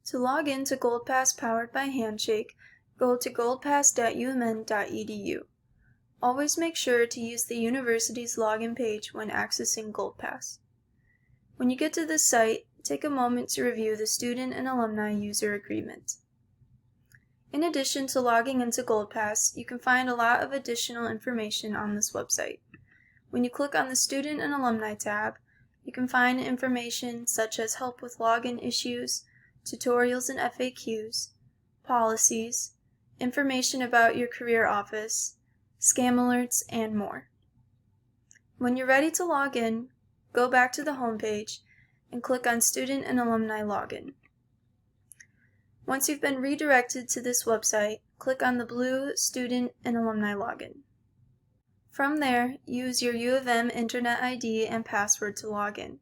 To log in to GoldPass powered by Handshake, go to goldpass.umn.edu. Always make sure to use the university's login page when accessing GoldPass. When you get to this site, take a moment to review the Student and Alumni User Agreement. In addition to logging into GoldPass, you can find a lot of additional information on this website. When you click on the Student and Alumni tab, you can find information such as help with login issues, tutorials and FAQs, policies, information about your career office, scam alerts, and more. When you're ready to log in, go back to the home page and click on Student and Alumni Login. Once you've been redirected to this website, click on the blue Student and Alumni Login. From there, use your U of M Internet ID and password to log in.